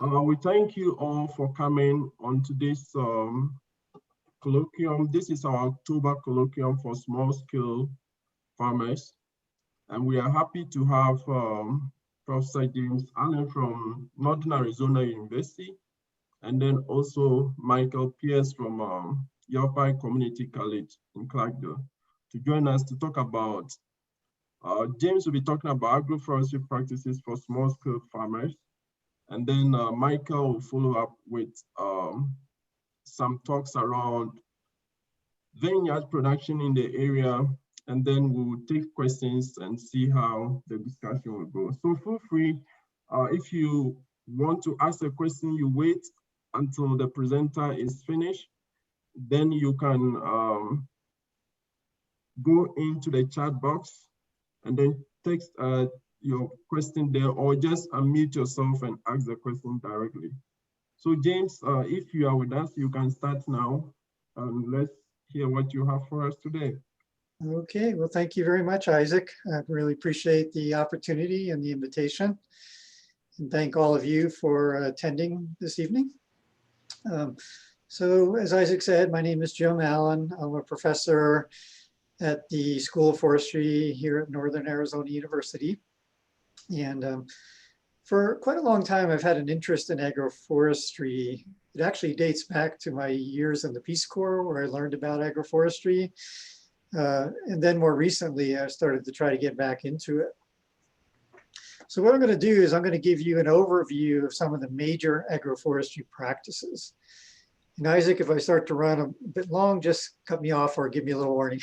We thank you all for coming on today's colloquium. This is our October colloquium for small-scale farmers, and we are happy to have Professor James Allen from Northern Arizona University, and then also Michael Pierce from Yelpi Community College in Clarkdale to join us to talk about. James will be talking about agroforestry practices for small-scale farmers. And then Michael will follow up with some talks around vineyard production in the area. And then we will take questions and see how the discussion will go. So feel free, if you want to ask a question, you wait until the presenter is finished. Then you can go into the chat box and then text your question there, or just unmute yourself and ask the question directly. So James, if you are with us, you can start now. Let's hear what you have for us today. Okay, well, thank you very much, Isaac. I really appreciate the opportunity and the invitation. And thank all of you for attending this evening. So as Isaac said, my name is Jim Allen. I'm a professor at the School of Forestry here at Northern Arizona University. And for quite a long time, I've had an interest in agroforestry. It actually dates back to my years in the Peace Corps, where I learned about agroforestry. And then more recently, I started to try to get back into it. So what I'm going to do is I'm going to give you an overview of some of the major agroforestry practices. And Isaac, if I start to run a bit long, just cut me off or give me a little warning.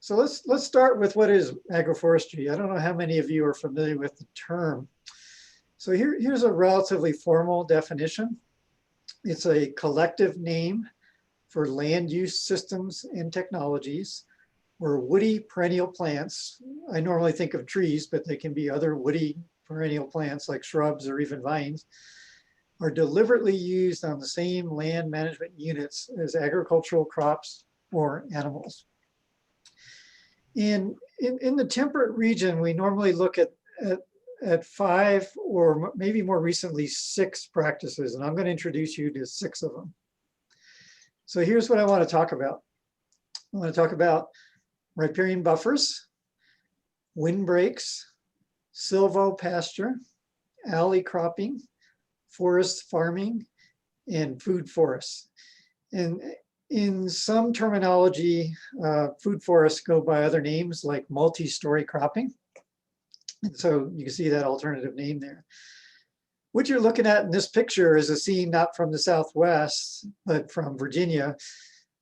So let's start with what is agroforestry. I don't know how many of you are familiar with the term. So here's a relatively formal definition. It's a collective name for land use systems and technologies where woody perennial plants, I normally think of trees, but they can be other woody perennial plants like shrubs or even vines, are deliberately used on the same land management units as agricultural crops or animals. In the temperate region, we normally look at 5 or maybe more recently 6 practices, and I'm going to introduce you to 6 of them. So here's what I want to talk about. I want to talk about riparian buffers, windbreaks, silvopasture, alley cropping, forest farming, and food forests. And in some terminology, food forests go by other names like multi-story cropping. And so you can see that alternative name there. What you're looking at in this picture is a scene not from the Southwest, but from Virginia.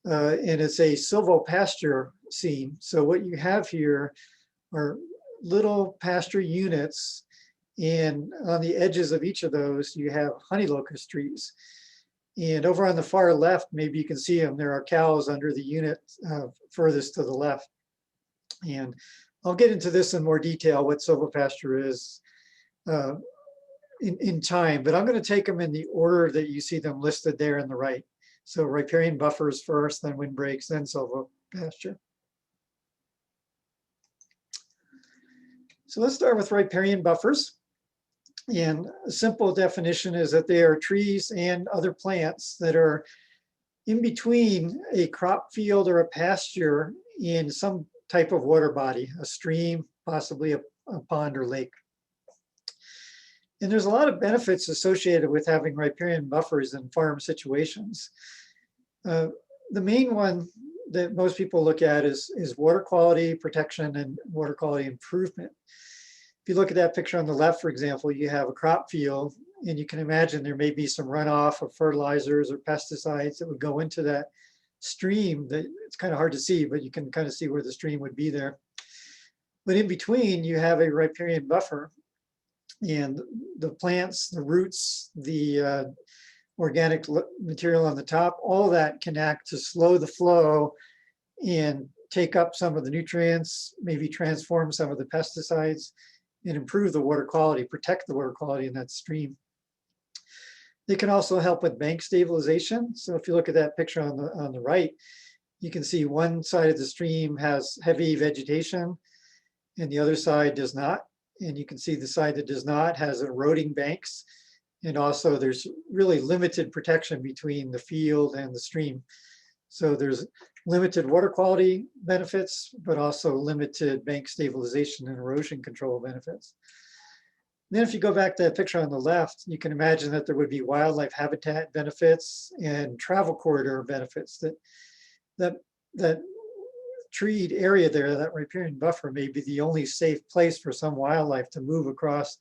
And it's a silvopasture scene. So what you have here are little pasture units. And on the edges of each of those, you have honey locust trees. And over on the far left, maybe you can see them, there are cows under the unit furthest to the left. And I'll get into this in more detail, what silvopasture is in time, but I'm going to take them in the order that you see them listed there in the right. So riparian buffers first, then windbreaks, then silvopasture. So let's start with riparian buffers. And a simple definition is that they are trees and other plants that are in between a crop field or a pasture in some type of water body, a stream, possibly a pond or lake. And there's a lot of benefits associated with having riparian buffers in farm situations. The main one that most people look at is water quality protection and water quality improvement. If you look at that picture on the left, for example, you have a crop field, and you can imagine there may be some runoff of fertilizers or pesticides that would go into that stream. That it's kind of hard to see, but you can kind of see where the stream would be there. But in between, you have a riparian buffer, and the plants, the roots, the organic material on the top, all that can act to slow the flow and take up some of the nutrients, maybe transform some of the pesticides, and improve the water quality, protect the water quality in that stream. They can also help with bank stabilization. So if you look at that picture on the right, you can see one side of the stream has heavy vegetation and the other side does not. And you can see the side that does not has eroding banks. And also there's really limited protection between the field and the stream. So there's limited water quality benefits, but also limited bank stabilization and erosion control benefits. Then if you go back to that picture on the left, you can imagine that there would be wildlife habitat benefits and travel corridor benefits, that treed area there, that riparian buffer may be the only safe place for some wildlife to move across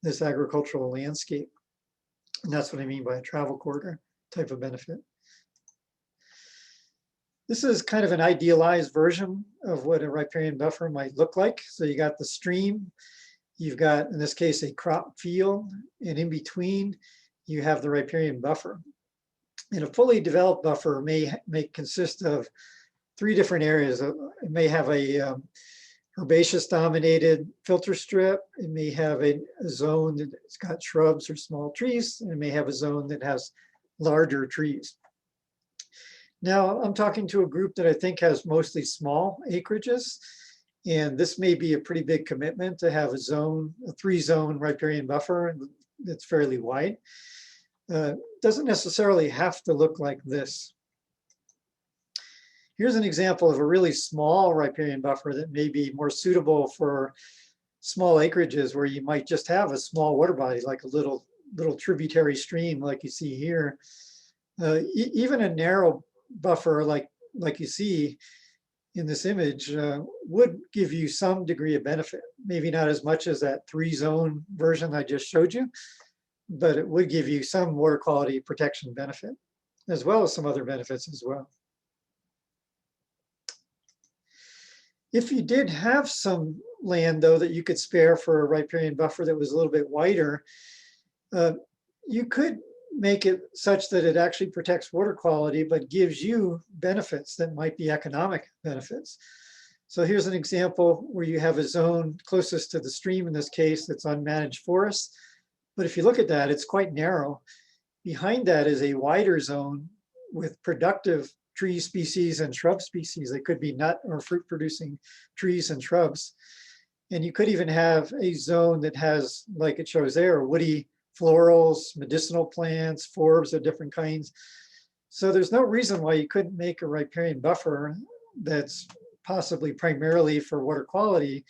this agricultural landscape. And that's what I mean by a travel corridor type of benefit. This is kind of an idealized version of what a riparian buffer might look like. So you got the stream, you've got, in this case, a crop field, and in between, you have the riparian buffer. And a fully developed buffer may consist of 3 different areas. It may have a herbaceous dominated filter strip. It may have a zone that's got shrubs or small trees. And it may have a zone that has larger trees. Now, I'm talking to a group that I think has mostly small acreages, and this may be a pretty big commitment to have a 3-zone riparian buffer that's fairly wide. Doesn't necessarily have to look like this. Here's an example of a really small riparian buffer that may be more suitable for small acreages where you might just have a small water body, like a little tributary stream like you see here. Even a narrow buffer like you see in this image would give you some degree of benefit. Maybe not as much as that 3-zone version I just showed you, but it would give you some water quality protection benefit, as well as some other benefits as well. If you did have some land, though, that you could spare for a riparian buffer that was a little bit wider, you could make it such that it actually protects water quality, but gives you benefits that might be economic benefits. So here's an example where you have a zone closest to the stream, in this case, that's unmanaged forest. But if you look at that, it's quite narrow. Behind that is a wider zone with productive tree species and shrub species. They could be nut or fruit producing trees and shrubs. And you could even have a zone that has, like it shows there, woody florals, medicinal plants, forbs of different kinds. So there's no reason why you couldn't make a riparian buffer that's possibly primarily for water quality,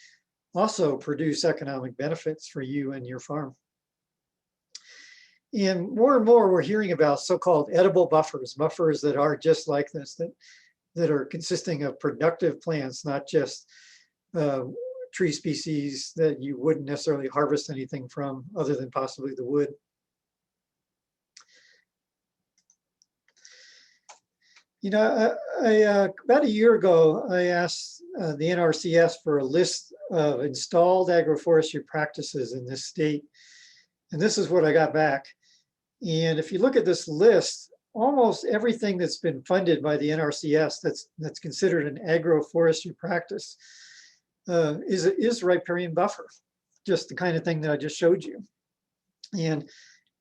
also produce economic benefits for you and your farm. And more we're hearing about so-called edible buffers, buffers that are just like this, that are consisting of productive plants, not just tree species that you wouldn't necessarily harvest anything from other than possibly the wood. You know, about a year ago, I asked the NRCS for a list of installed agroforestry practices in this state. And this is what I got back. And if you look at this list, almost everything that's been funded by the NRCS that's considered an agroforestry practice is riparian buffer, just the kind of thing that I just showed you. And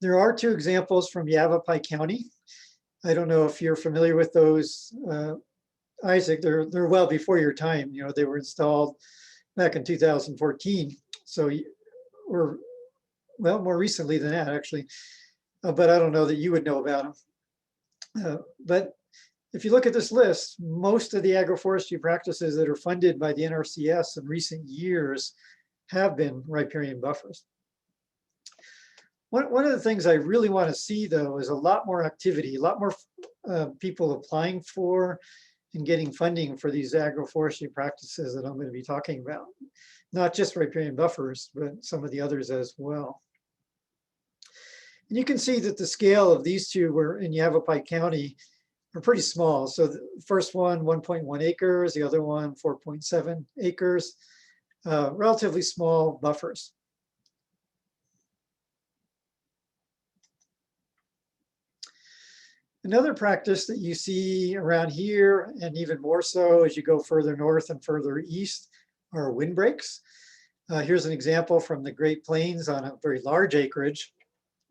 there are 2 examples from Yavapai County. I don't know if you're familiar with those, Isaac. They're well before your time. You know, they were installed back in 2014. So, or well, more recently than that, actually. But I don't know that you would know about them. But if you look at this list, most of the agroforestry practices that are funded by the NRCS in recent years have been riparian buffers. One of the things I really want to see, though, is a lot more activity, a lot more people applying for and getting funding for these agroforestry practices that I'm going to be talking about. Not just riparian buffers, but some of the others as well. And you can see that the scale of these 2 were in Yavapai County are pretty small. So the first one, 1.1 acres, the other one, 4.7 acres, relatively small buffers. Another practice that you see around here, and even more so as you go further north and further east, are windbreaks. Here's an example from the Great Plains on a very large acreage.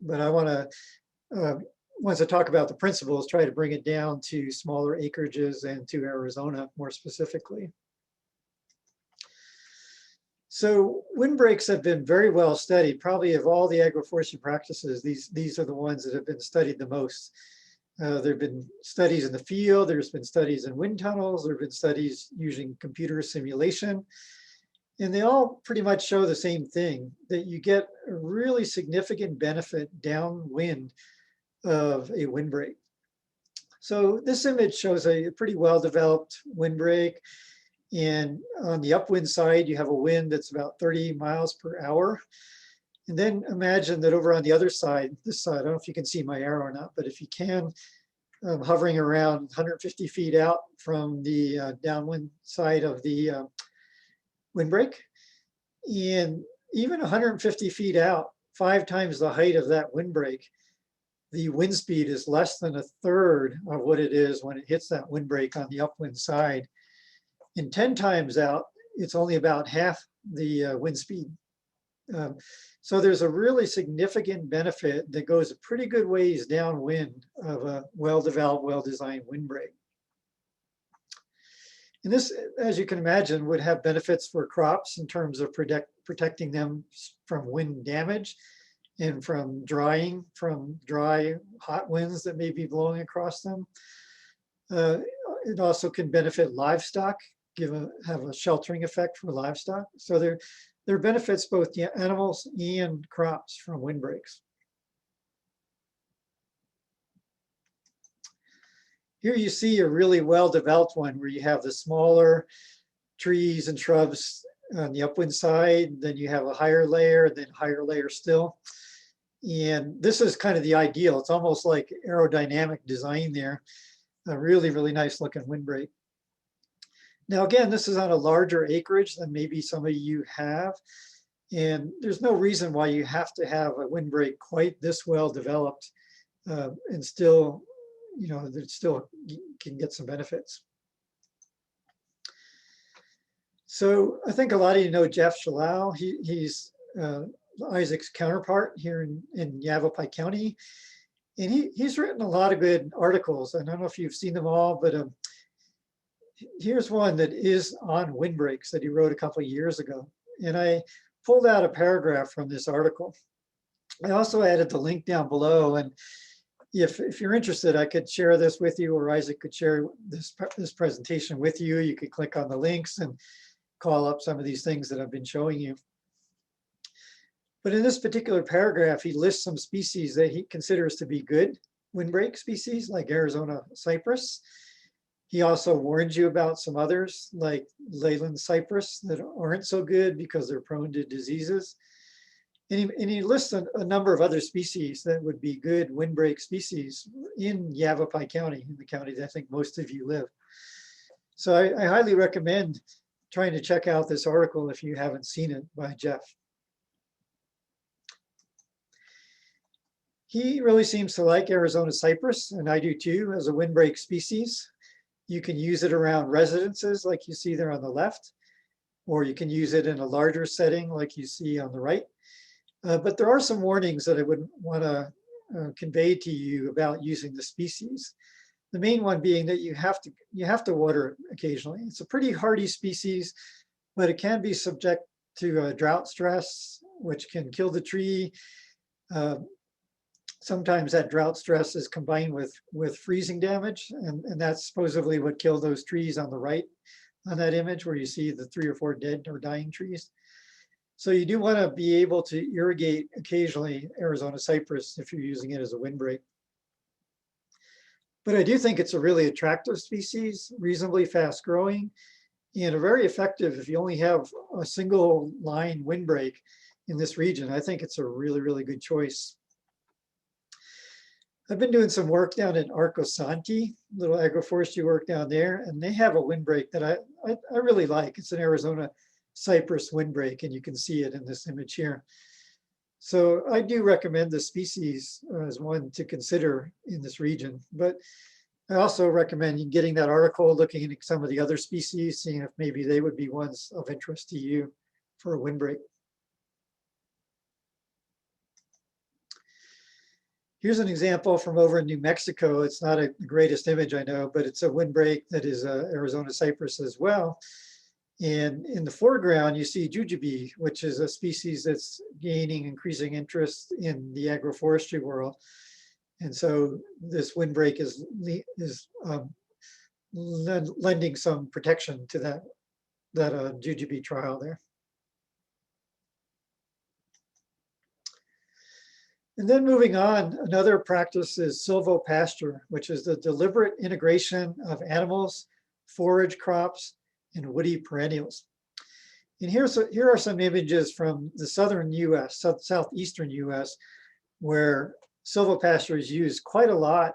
But I want to, once I talk about the principles, try to bring it down to smaller acreages and to Arizona more specifically. So windbreaks have been very well studied. Probably of all the agroforestry practices, these are the ones that have been studied the most. There have been studies in the field, there's been studies in wind tunnels, there have been studies using computer simulation, and they all pretty much show the same thing, that you get a really significant benefit downwind of a windbreak. So this image shows a pretty well-developed windbreak. And on the upwind side, you have a wind that's about 30 miles per hour. And then imagine that over on the other side, this side, I don't know if you can see my arrow or not, but if you can, hovering around 150 feet out from the downwind side of the windbreak. And even 150 feet out, 5 times the height of that windbreak, the wind speed is less than a third of what it is when it hits that windbreak on the upwind side. And 10 times out, it's only about half the wind speed. So there's a really significant benefit that goes a pretty good ways downwind of a well-developed, well-designed windbreak. And this, as you can imagine, would have benefits for crops in terms of protecting them from wind damage and from drying, from dry, hot winds that may be blowing across them. It also can benefit livestock, have a sheltering effect for livestock. So there benefits both the animals and crops from windbreaks. Here you see a really well-developed one where you have the smaller trees and shrubs on the upwind side, then you have a higher layer, and then higher layer still. And this is kind of the ideal. It's almost like aerodynamic design there. A really, really nice looking windbreak. Now, again, this is on a larger acreage than maybe some of you have. And there's no reason why you have to have a windbreak quite this well developed and still, you know, that still can get some benefits. So I think a lot of you know Jeff Shalal. He's Isaac's counterpart here in Yavapai County. And he's written a lot of good articles. I don't know if you've seen them all, but here's one that is on windbreaks that he wrote a couple of years ago. And I pulled out a paragraph from this article. I also added the link down below. And if you're interested, I could share this with you, or Isaac could share this presentation with you. You could click on the links and call up some of these things that I've been showing you. But in this particular paragraph, he lists some species that he considers to be good windbreak species, like Arizona cypress. He also warns you about some others, like Leyland cypress, that aren't so good because they're prone to diseases. And he lists a number of other species that would be good windbreak species in Yavapai County, in the county that I think most of you live. So I highly recommend trying to check out this article if you haven't seen it by Jeff. He really seems to like Arizona cypress, and I do too, as a windbreak species. You can use it around residences like you see there on the left, or you can use it in a larger setting like you see on the right. But there are some warnings that I would want to convey to you about using the species. The main one being that you have to water it occasionally. It's a pretty hardy species, but it can be subject to drought stress, which can kill the tree. Sometimes that drought stress is combined with freezing damage, and that's supposedly what killed those trees on the right on that image where you see the 3 or 4 dead or dying trees. So you do want to be able to irrigate occasionally Arizona cypress if you're using it as a windbreak. But I do think it's a really attractive species, reasonably fast growing, and a very effective if you only have a single line windbreak in this region. I think it's a really, really good choice. I've been doing some work down in Arco Santi, little agroforestry work down there, and they have a windbreak that I really like. It's an Arizona cypress windbreak, and you can see it in this image here. So I do recommend the species as one to consider in this region, but I also recommend getting that article, looking at some of the other species, seeing if maybe they would be ones of interest to you for a windbreak. Here's an example from over in New Mexico. It's not the greatest image, I know, but it's a windbreak that is Arizona cypress as well. And in the foreground, you see jujube, which is a species that's gaining increasing interest in the agroforestry world. And so this windbreak is lending some protection to that jujube trial there. And then moving on, another practice is silvopasture, which is the deliberate integration of animals, forage crops, and woody perennials. And here are some images from the southern US, southeastern US, where silvopasture is used quite a lot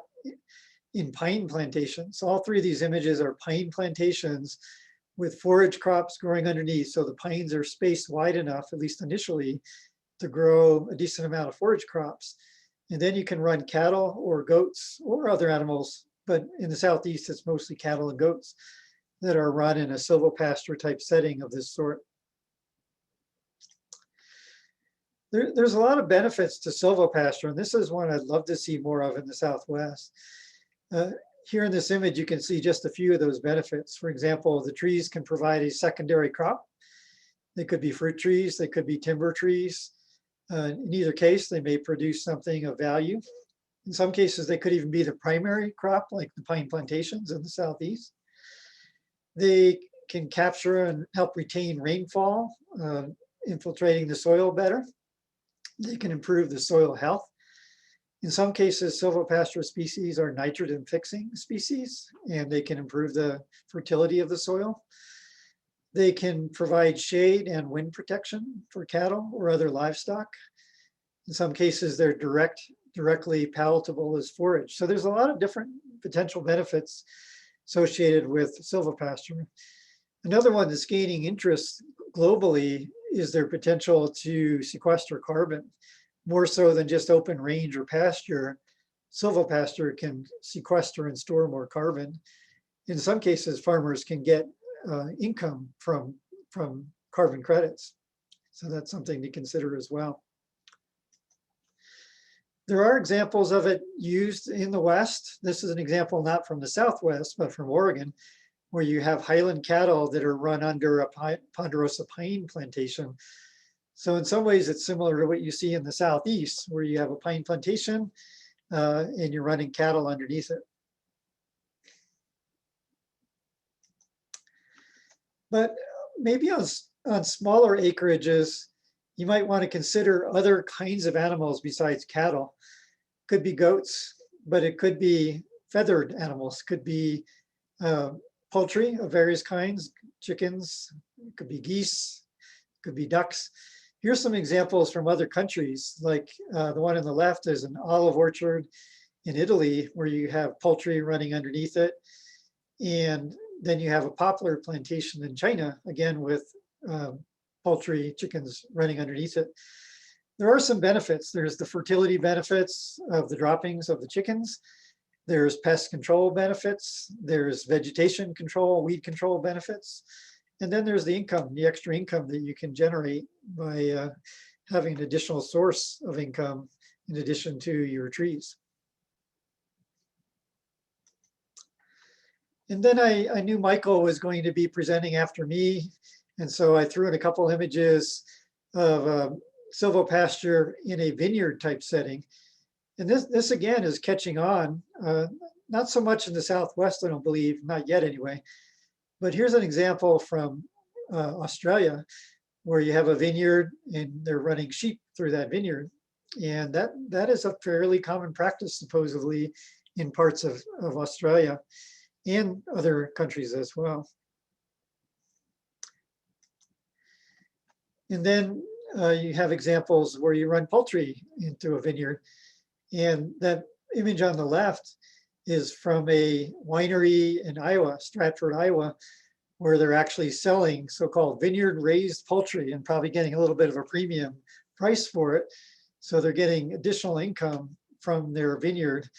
in pine plantations. All three of these images are pine plantations with forage crops growing underneath. So the pines are spaced wide enough, at least initially, to grow a decent amount of forage crops. And then you can run cattle or goats or other animals, but in the Southeast, it's mostly cattle and goats that are run in a silvopasture type setting of this sort. There's a lot of benefits to silvopasture, and this is one I'd love to see more of in the Southwest. Here in this image, you can see just a few of those benefits. For example, the trees can provide a secondary crop. They could be fruit trees, they could be timber trees. In either case, they may produce something of value. In some cases, they could even be the primary crop, like the pine plantations in the Southeast. They can capture and help retain rainfall, infiltrating the soil better. They can improve the soil health. In some cases, silvopasture species are nitrogen fixing species, and they can improve the fertility of the soil. They can provide shade and wind protection for cattle or other livestock. In some cases, they're directly palatable as forage. So there's a lot of different potential benefits associated with silvopasture. Another one that's gaining interest globally is their potential to sequester carbon. More so than just open range or pasture, silvopasture can sequester and store more carbon. In some cases, farmers can get income from carbon credits. So that's something to consider as well. There are examples of it used in the West. This is an example not from the Southwest, but from Oregon, where you have highland cattle that are run under a ponderosa pine plantation. So in some ways, it's similar to what you see in the Southeast, where you have a pine plantation and you're running cattle underneath it. But maybe on smaller acreages, you might want to consider other kinds of animals besides cattle. Could be goats, but it could be feathered animals, could be poultry of various kinds, chickens, it could be geese, could be ducks. Here's some examples from other countries, like the one on the left is an olive orchard in Italy, where you have poultry running underneath it. And then you have a poplar plantation in China, again with poultry, chickens running underneath it. There are some benefits. There's the fertility benefits of the droppings of the chickens. There's pest control benefits. There's vegetation control, weed control benefits. And then there's the income, the extra income that you can generate by having an additional source of income in addition to your trees. And then I knew Michael was going to be presenting after me. And so I threw in a couple images of silvopasture in a vineyard type setting. And this again is catching on, not so much in the Southwest, I don't believe, not yet anyway. But here's an example from Australia, where you have a vineyard and they're running sheep through that vineyard. And that is a fairly common practice, supposedly, in parts of Australia and other countries as well. And then you have examples where you run poultry into a vineyard. And that image on the left is from a winery in Iowa, Stratford, Iowa, where they're actually selling so-called vineyard raised poultry and probably getting a little bit of a premium price for it. So they're getting additional income from their vineyard.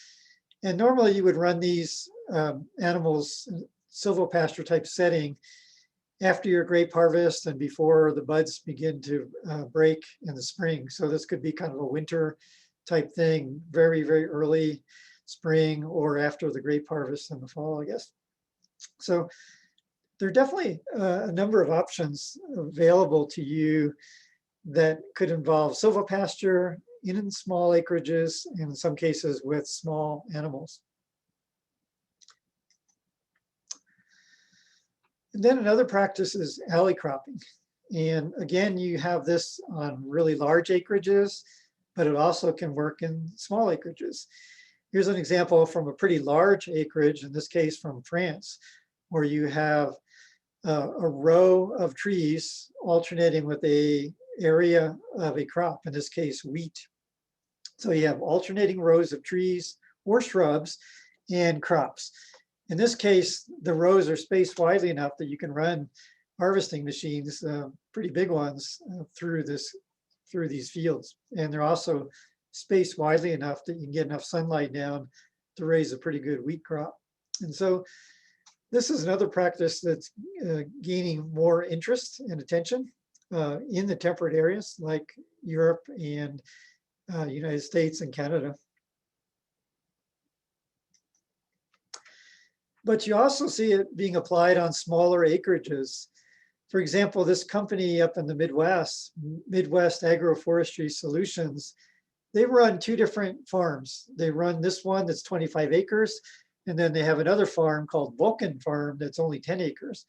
And normally you would run these animals, silvopasture type setting, after your grape harvest and before the buds begin to break in the spring. So this could be kind of a winter type thing, very, very early spring or after the grape harvest in the fall, I guess. So there are definitely a number of options available to you that could involve silvopasture in small acreages, and in some cases with small animals. And then another practice is alley cropping. And again, you have this on really large acreages, but it also can work in small acreages. Here's an example from a pretty large acreage, in this case from France, where you have a row of trees alternating with a area of a crop, in this case wheat. So you have alternating rows of trees or shrubs and crops. In this case, the rows are spaced widely enough that you can run harvesting machines, pretty big ones, through these fields. And they're also spaced widely enough that you can get enough sunlight down to raise a pretty good wheat crop. And so this is another practice that's gaining more interest and attention in the temperate areas like Europe and United States and Canada. But you also see it being applied on smaller acreages. For example, this company up in the Midwest Agroforestry Solutions, they run two different farms. They run this one that's 25 acres, and then they have another farm called Vulcan Farm that's only 10 acres.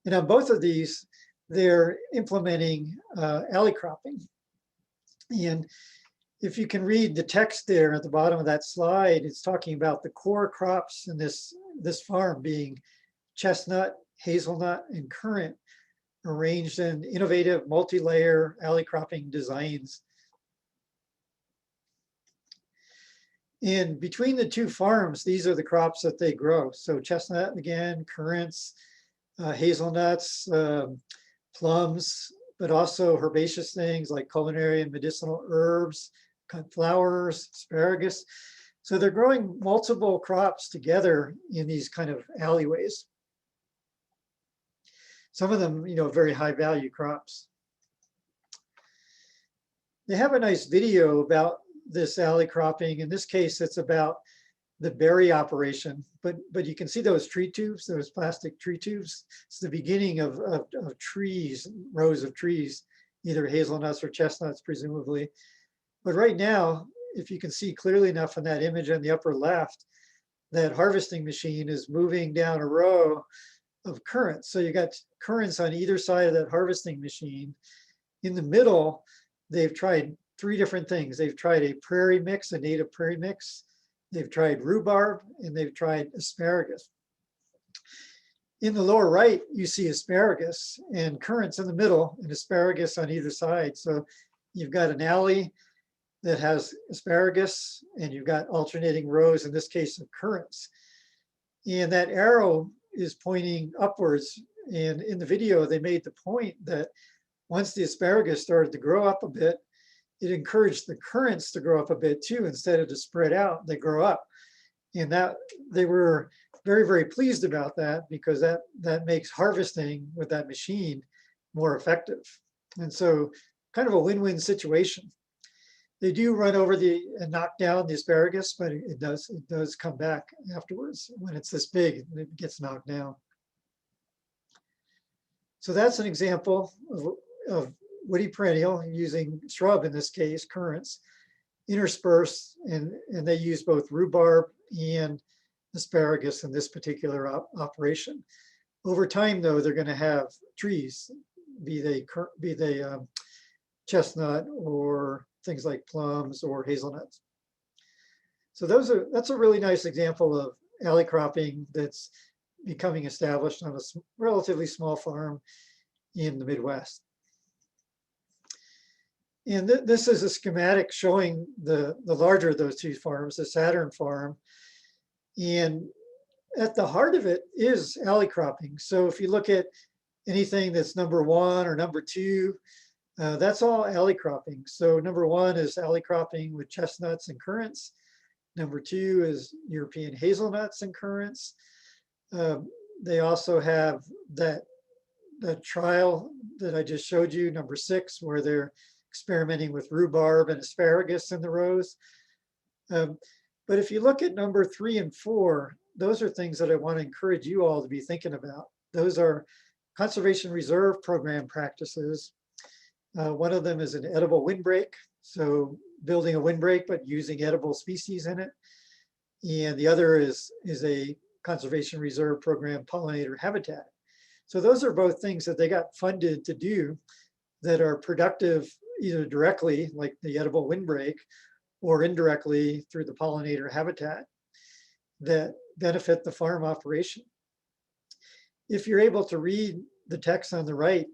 And on both of these, they're implementing alley cropping. And if you can read the text there at the bottom of that slide, it's talking about the core crops in this farm being chestnut, hazelnut, and currant, arranged in innovative multi-layer alley cropping designs. And between the two farms, these are the crops that they grow. So chestnut again, currants, hazelnuts, plums, but also herbaceous things like culinary and medicinal herbs, cut flowers, asparagus. So they're growing multiple crops together in these kind of alleyways. Some of them, very high value crops. They have a nice video about this alley cropping. In this case, it's about the berry operation, but you can see those tree tubes, those plastic tree tubes. It's the beginning of trees, rows of trees, either hazelnuts or chestnuts, presumably. But right now, if you can see clearly enough in that image on the upper left, that harvesting machine is moving down a row of currants. So you got currants on either side of that harvesting machine. In the middle, they've tried three different things. They've tried a prairie mix, a native prairie mix. They've tried rhubarb, and they've tried asparagus. In the lower right, you see asparagus and currants in the middle and asparagus on either side. So you've got an alley that has asparagus, and you've got alternating rows, in this case of currants. And that arrow is pointing upwards. And in the video, they made the point that once the asparagus started to grow up a bit, it encouraged the currants to grow up a bit too. Instead of to spread out, they grow up. And that they were very, very pleased about that, because that makes harvesting with that machine more effective. And so kind of a win-win situation. They do run over and knock down the asparagus, but it does come back afterwards. When it's this big, it gets knocked down. So that's an example of woody perennial using shrub, in this case, currants, interspersed, and they use both rhubarb and asparagus in this particular operation. Over time, though, they're going to have trees, be they chestnut or things like plums or hazelnuts. So that's a really nice example of alley cropping that's becoming established on a relatively small farm in the Midwest. And this is a schematic showing the larger of those two farms, the SATURN farm. And at the heart of it is alley cropping. So if you look at anything that's number 1 or number 2, that's all alley cropping. So number 1 is alley cropping with chestnuts and currants. Number 2 is European hazelnuts and currants. They also have that trial that I just showed you, number 6, where they're experimenting with rhubarb and asparagus in the rows. But if you look at number 3 and 4, those are things that I want to encourage you all to be thinking about. Those are conservation reserve program practices. One of them is an edible windbreak, so building a windbreak but using edible species in it. And the other is a conservation reserve program pollinator habitat. So those are both things that they got funded to do that are productive either directly, like the edible windbreak, or indirectly through the pollinator habitat that benefit the farm operation. If you're able to read the text on the right,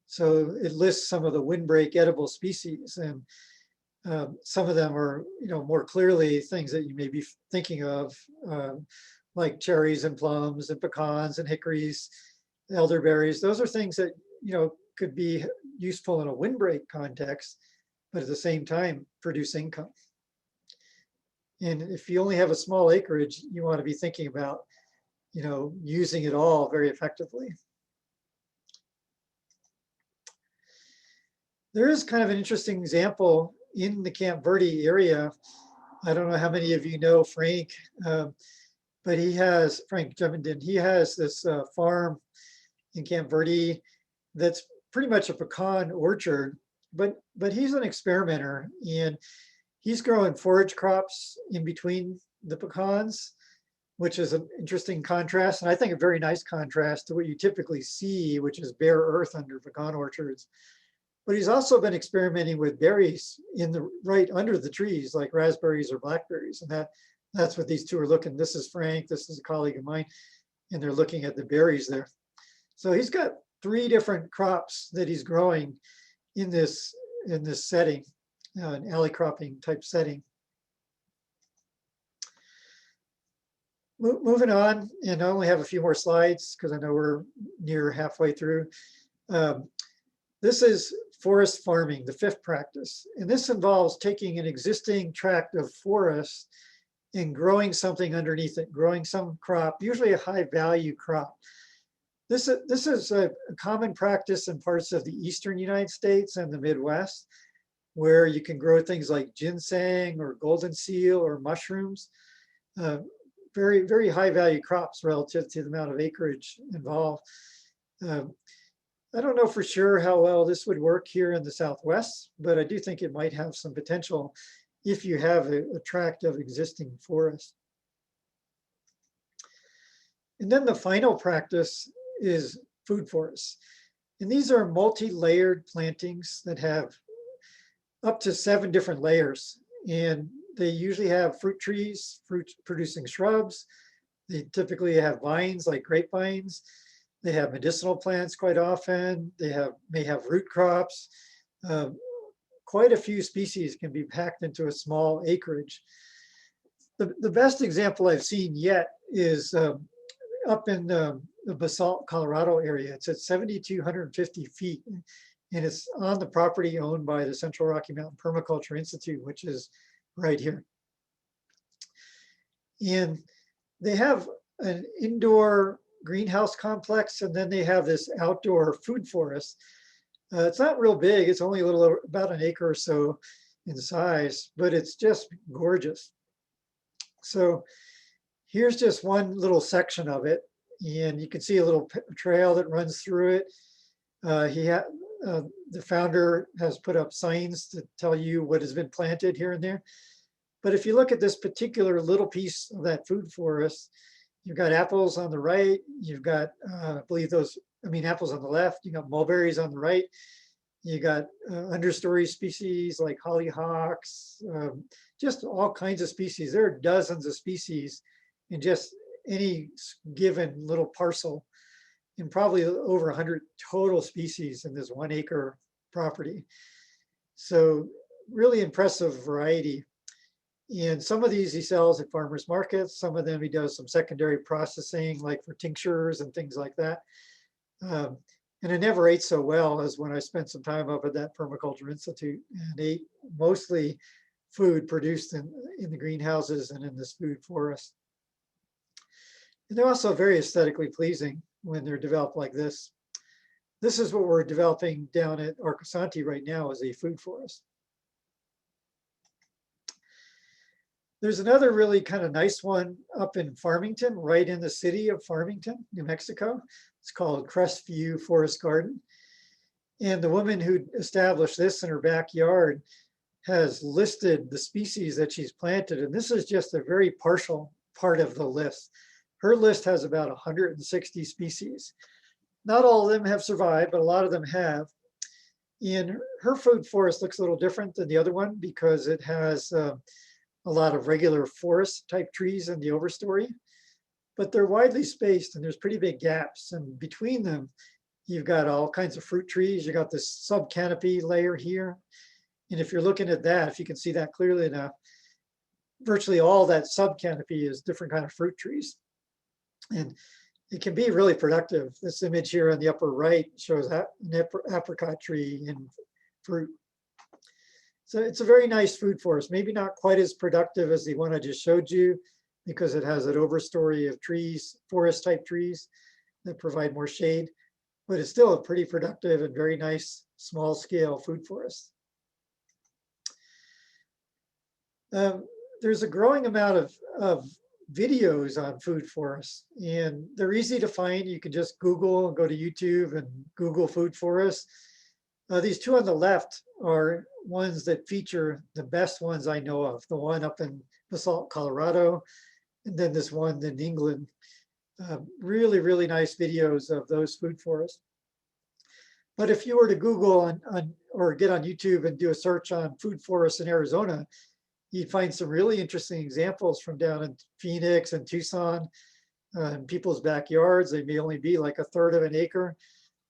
so it lists some of the windbreak edible species, and some of them are, more clearly things that you may be thinking of, like cherries and plums and pecans and hickories, elderberries. Those are things that, could be useful in a windbreak context, but at the same time produce income. And if you only have a small acreage, you want to be thinking about, using it all very effectively. There is kind of an interesting example in the Camp Verde area. I don't know how many of you know Frank, but Frank Jevenden, he has this farm in Camp Verde that's pretty much a pecan orchard, but he's an experimenter, and he's growing forage crops in between the pecans, which is an interesting contrast, and I think a very nice contrast to what you typically see, which is bare earth under pecan orchards. But he's also been experimenting with berries right under the trees, like raspberries or blackberries, and that's what these two are looking. This is Frank, this is a colleague of mine, and they're looking at the berries there. So he's got 3 different crops that he's growing in this setting, an alley cropping type setting. Moving on, and I only have a few more slides because I know we're near halfway through. This is forest farming, the 5th practice. And this involves taking an existing tract of forest and growing something underneath it, growing some crop, usually a high value crop. This is a common practice in parts of the eastern United States and the Midwest, where you can grow things like ginseng or golden seal or mushrooms. Very, very high value crops relative to the amount of acreage involved. I don't know for sure how well this would work here in the Southwest, but I do think it might have some potential if you have a tract of existing forest. And then the final practice is food forests. And these are multi-layered plantings that have up to 7 different layers. And they usually have fruit trees, fruit producing shrubs. They typically have vines like grapevines. They have medicinal plants quite often. They may have root crops. Quite a few species can be packed into a small acreage. The best example I've seen yet is up in the Basalt, Colorado area. It's at 7,250 feet, and it's on the property owned by the Central Rocky Mountain Permaculture Institute, which is right here. And they have an indoor greenhouse complex, and then they have this outdoor food forest. It's not real big. It's only about an acre or so in size, but it's just gorgeous. So here's just one little section of it, and you can see a little trail that runs through it. The founder has put up signs to tell you what has been planted here and there. But if you look at this particular little piece of that food forest, you've got apples on the right. You've got, apples on the left. You got mulberries on the right. You got understory species like hollyhocks, just all kinds of species. There are dozens of species in just any given little parcel, and probably over 100 total species in this 1 acre property. So really impressive variety. And some of these he sells at farmers markets. Some of them he does some secondary processing, like for tinctures and things like that. And it never ate so well as when I spent some time up at that Permaculture Institute and ate mostly food produced in the greenhouses and in this food forest. And they're also very aesthetically pleasing when they're developed like this. This is what we're developing down at Arcosanti right now, as a food forest. There's another really kind of nice one up in Farmington, right in the city of Farmington, New Mexico. It's called Crestview Forest Garden. And the woman who established this in her backyard has listed the species that she's planted. And this is just a very partial part of the list. Her list has about 160 species. Not all of them have survived, but a lot of them have. And her food forest looks a little different than the other one because it has a lot of regular forest type trees in the overstory, but they're widely spaced and there's pretty big gaps. And between them, you've got all kinds of fruit trees. You got this sub canopy layer here. And if you're looking at that, if you can see that clearly enough, virtually all that sub canopy is different kind of fruit trees. And it can be really productive. This image here on the upper right shows an apricot tree in fruit. So it's a very nice food forest, maybe not quite as productive as the one I just showed you because it has an overstory of trees, forest type trees that provide more shade, but it's still a pretty productive and very nice small scale food forest. There's a growing amount of videos on food forests, and they're easy to find. You can just Google and go to YouTube and Google food forests. These two on the left are ones that feature the best ones I know of. The one up in Basalt, Colorado, and then this one in England. Really, really nice videos of those food forests. But if you were to Google or get on YouTube and do a search on food forests in Arizona, you'd find some really interesting examples from down in Phoenix and Tucson, in people's backyards. They may only be like 1/3 of an acre,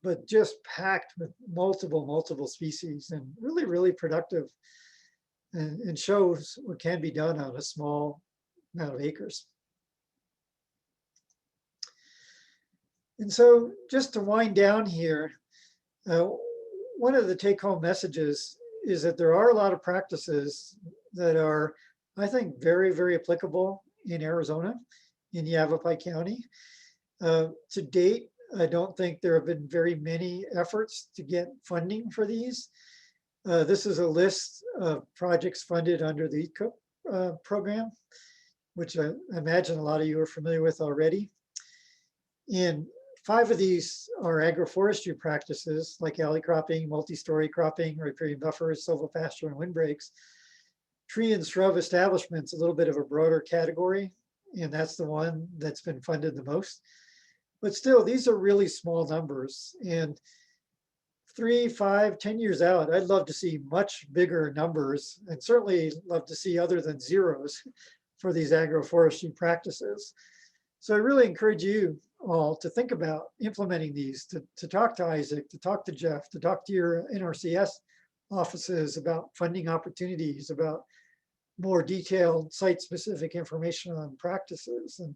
but just packed with multiple species and really, really productive and shows what can be done on a small amount of acres. And so just to wind down here, one of the take-home messages is that there are a lot of practices that are, I think, very, very applicable in Arizona, in Yavapai County. To date, I don't think there have been very many efforts to get funding for these. This is a list of projects funded under the ECOP program, which I imagine a lot of you are familiar with already. And 5 of these are agroforestry practices like alley cropping, multi-story cropping, riparian buffers, silvopasture, and windbreaks. Tree and shrub establishments, a little bit of a broader category, and that's the one that's been funded the most. But still, these are really small numbers. And 3, 5, 10 years out, I'd love to see much bigger numbers, and certainly love to see other than zeros for these agroforestry practices. So I really encourage you all to think about implementing these, to talk to Isaac, to talk to Jeff, to talk to your NRCS offices about funding opportunities, about more detailed site-specific information on practices, and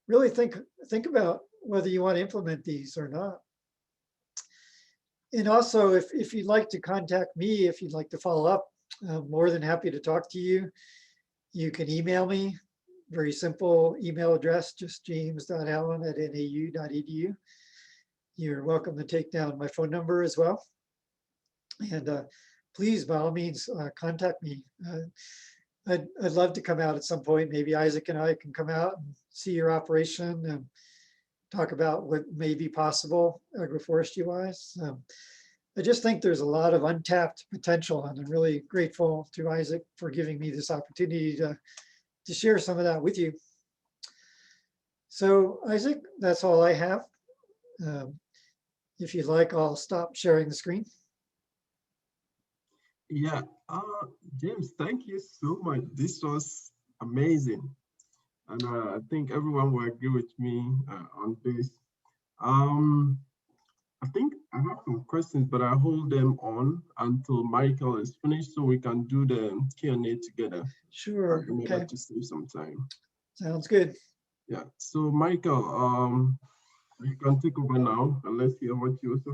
really think about whether you want to implement these or not. And also, if you'd like to contact me, if you'd like to follow up, I'm more than happy to talk to you. You can email me, very simple email address, just james.allen@nau.edu. You're welcome to take down my phone number as well. And please, by all means, contact me. I'd love to come out at some point. Maybe Isaac and I can come out and see your operation and talk about what may be possible agroforestry wise. I just think there's a lot of untapped potential, and I'm really grateful to Isaac for giving me this opportunity to share some of that with you. So Isaac, that's all I have. If you'd like, I'll stop sharing the screen. Yeah, James, thank you so much. This was amazing. And I think everyone will agree with me on this. I think I have some questions, but I hold them on until Michael is finished so we can do the Q&A together. Sure, okay. To save some time. Sounds good. Yeah, so Michael, you can take over now and let's hear what you also